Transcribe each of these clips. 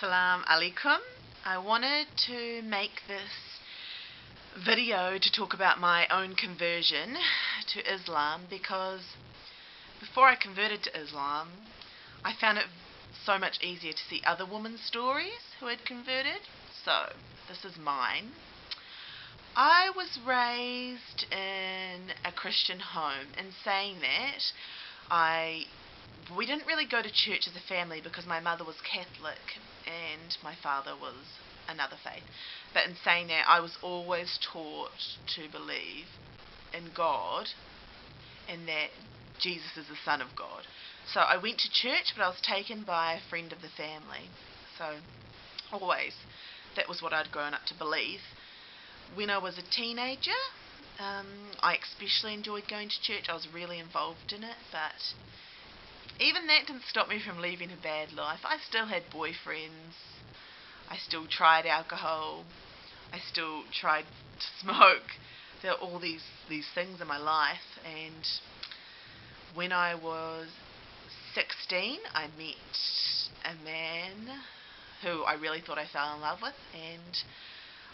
Assalamu alaikum. I wanted to make this video to talk about my own conversion to Islam because before I converted to Islam, I found it so much easier to see other women's stories who had converted. So, this is mine. I was raised in a Christian home. In saying that, we didn't really go to church as a family because my mother was Catholic and my father was another faith. But in saying that, I was always taught to believe in God and that Jesus is the Son of God. So I went to church, but I was taken by a friend of the family. So always, that was what I'd grown up to believe. When I was a teenager, I especially enjoyed going to church. I was really involved in it, but even that didn't stop me from leading a bad life. I still had boyfriends. I still tried alcohol. I still tried to smoke. There were all these things in my life. And when I was 16, I met a man who I really thought I fell in love with, and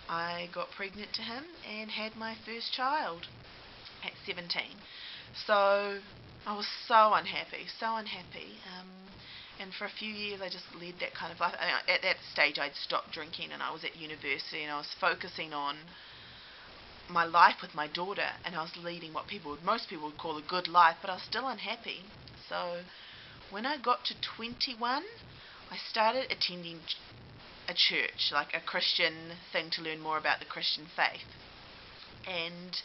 I got pregnant to him and had my first child at 17. So I was so unhappy. And for a few years I just led that kind of life. At that stage I'd stopped drinking and I was at university and I was focusing on my life with my daughter, and I was leading what most people would call a good life, but I was still unhappy. So when I got to 21, I started attending a church, like a Christian thing, to learn more about the Christian faith. And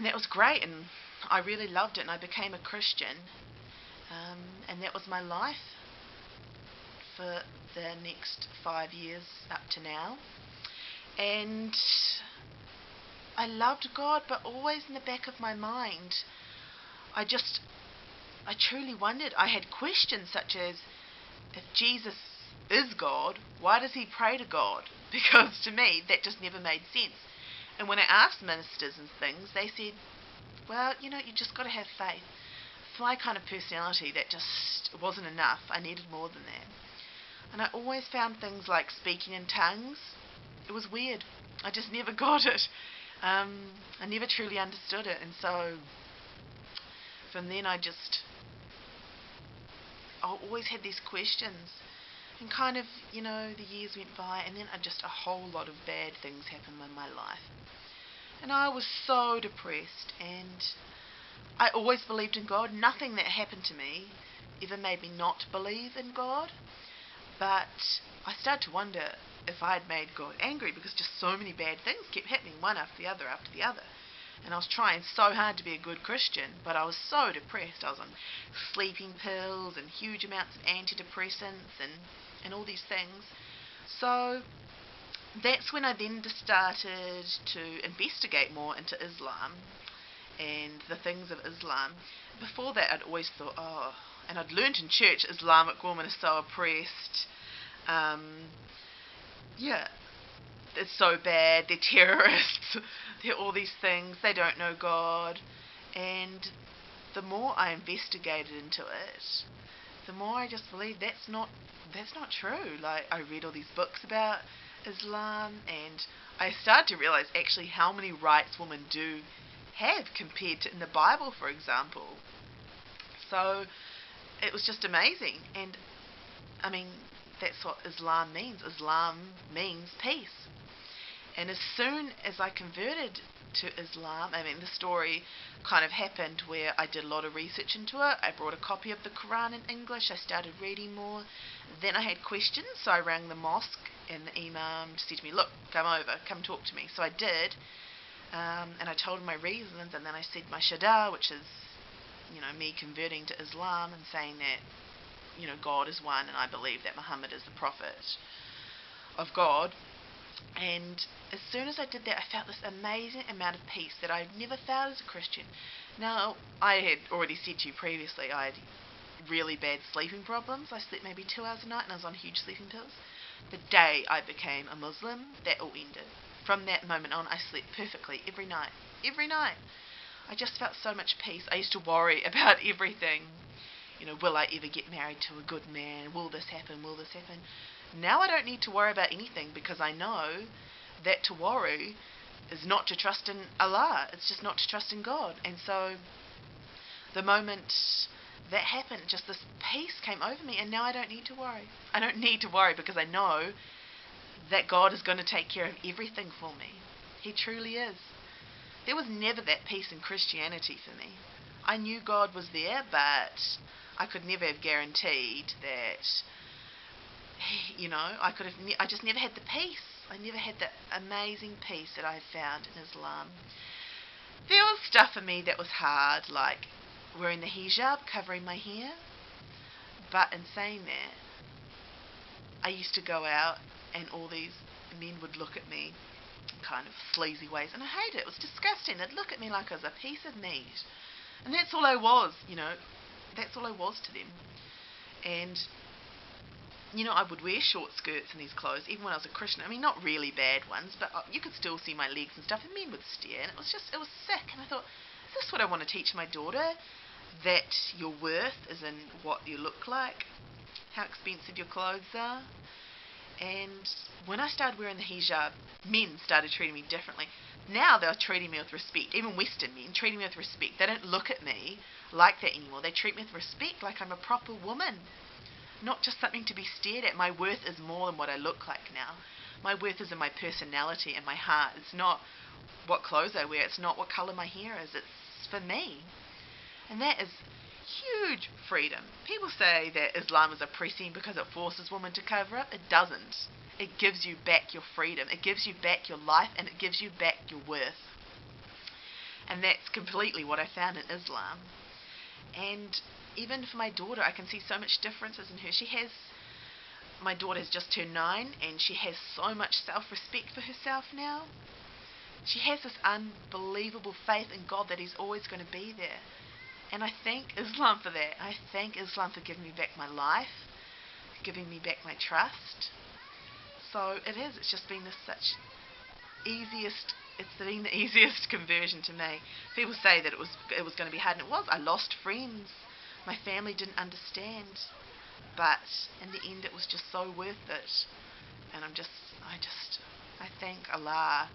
that was great, and I really loved it, and I became a Christian. And that was my life for the next 5 years up to now. And I loved God, but always in the back of my mind, I truly wondered. I had questions such as, if Jesus is God, why does he pray to God? Because to me, that just never made sense. And when I asked ministers and things, they said, well, you just got to have faith. For my kind of personality, that just wasn't enough. I needed more than that. And I always found things like speaking in tongues, it was weird. I just never got it. I never truly understood it. And so from then I always had these questions. And kind of, the years went by, and then just a whole lot of bad things happened in my life. And I was so depressed, and I always believed in God. Nothing that happened to me ever made me not believe in God. But I started to wonder if I had made God angry, because just so many bad things kept happening, one after the other after the other. And I was trying so hard to be a good Christian, but I was so depressed. I was on sleeping pills and huge amounts of antidepressants and all these things. So that's when I then started to investigate more into Islam and the things of Islam. Before that, I'd always thought, and I'd learnt in church, Islamic women are so oppressed. It's so bad, they're terrorists, they're all these things, they don't know God. And the more I investigated into it, the more I just believed that's not true. Like, I read all these books about Islam, and I started to realize actually how many rights women do have compared to in the Bible, for example. So it was just amazing. And I mean, that's what Islam means. Islam means peace. And as soon as I converted to Islam, the story kind of happened where I did a lot of research into it. I brought a copy of the Quran in English. I started reading more. Then I had questions, so I rang the mosque, and the imam said to me, look, come talk to me. So I did, and I told him my reasons, and then I said my shahada, which is, me converting to Islam and saying that, God is one, and I believe that Muhammad is the prophet of God. And as soon as I did that, I felt this amazing amount of peace that I'd never felt as a Christian. Now, I had already said to you previously, I had really bad sleeping problems. I slept maybe 2 hours a night, and I was on huge sleeping pills. The day I became a Muslim, that all ended. From that moment on, I slept perfectly every night. Every night. I just felt so much peace. I used to worry about everything. Will I ever get married to a good man? Will this happen? Will this happen? Now I don't need to worry about anything because I know that to worry is not to trust in Allah. It's just not to trust in God. And so the moment that happened, just this peace came over me, and now I don't need to worry. I don't need to worry because I know that God is going to take care of everything for me. He truly is. There was never that peace in Christianity for me. I knew God was there, but I could never have guaranteed that, I just never had the peace. I never had that amazing peace that I found in Islam. There was stuff for me that was hard, like wearing the hijab, covering my hair. But in saying that, I used to go out and all these men would look at me in kind of sleazy ways, and I hated it. It was disgusting. They'd look at me like I was a piece of meat. And that's all I was, That's all I was to them. And I would wear short skirts and these clothes, even when I was a Christian. I mean, not really bad ones, but you could still see my legs and stuff, and men would stare, and it was sick. And I thought, is this what I want to teach my daughter? That your worth is in what you look like, how expensive your clothes are. And when I started wearing the hijab, men started treating me differently. Now they're treating me with respect. Even Western men treating me with respect. They don't look at me like that anymore. They treat me with respect, like I'm a proper woman, not just something to be stared at. My worth is more than what I look like now. My worth is in my personality and my heart. It's not what clothes I wear. It's not what colour my hair is. It's for me. And that is huge freedom. People say that Islam is oppressing because it forces women to cover up. It doesn't. It gives you back your freedom. It gives you back your life, and it gives you back your worth. And that's completely what I found in Islam. And even for my daughter, I can see so much differences in her. My daughter has just turned 9, and she has so much self-respect for herself now. She has this unbelievable faith in God that He's always going to be there. And I thank Islam for that. I thank Islam for giving me back my life, giving me back my trust. So it's just been it's been the easiest conversion to make. People say that it was going to be hard, and it was. I lost friends. My family didn't understand. But in the end, it was just so worth it. And I thank Allah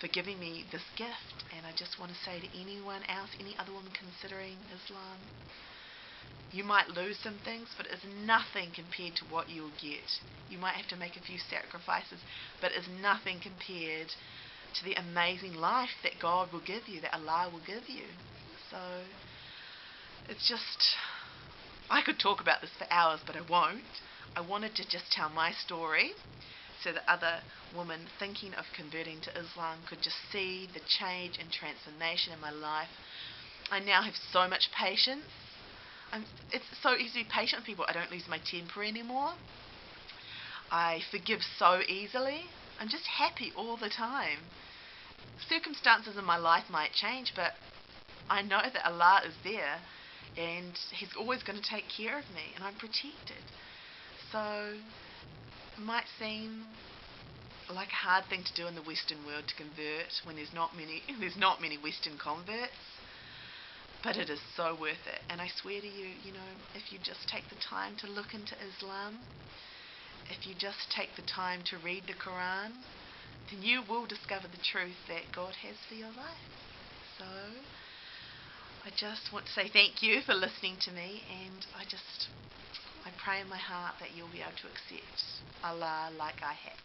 for giving me this gift. And I just want to say to anyone else, any other woman considering Islam, you might lose some things, but it's nothing compared to what you'll get. You might have to make a few sacrifices, but it's nothing compared to the amazing life that God will give you, that Allah will give you. So it's just, I could talk about this for hours, but I won't. I wanted to just tell my story so that other women thinking of converting to Islam could just see the change and transformation in my life. I now have so much patience. It's so easy to be patient with people. I don't lose my temper anymore. I forgive so easily. I'm just happy all the time. Circumstances in my life might change, but I know that Allah is there, and He's always going to take care of me, and I'm protected. So it might seem like a hard thing to do in the Western world to convert when there's not many Western converts, but it is so worth it. And I swear to you, if you just take the time to look into Islam, if you just take the time to read the Quran, then you will discover the truth that God has for your life. So I just want to say thank you for listening to me, and I pray in my heart that you'll be able to accept Allah like I have.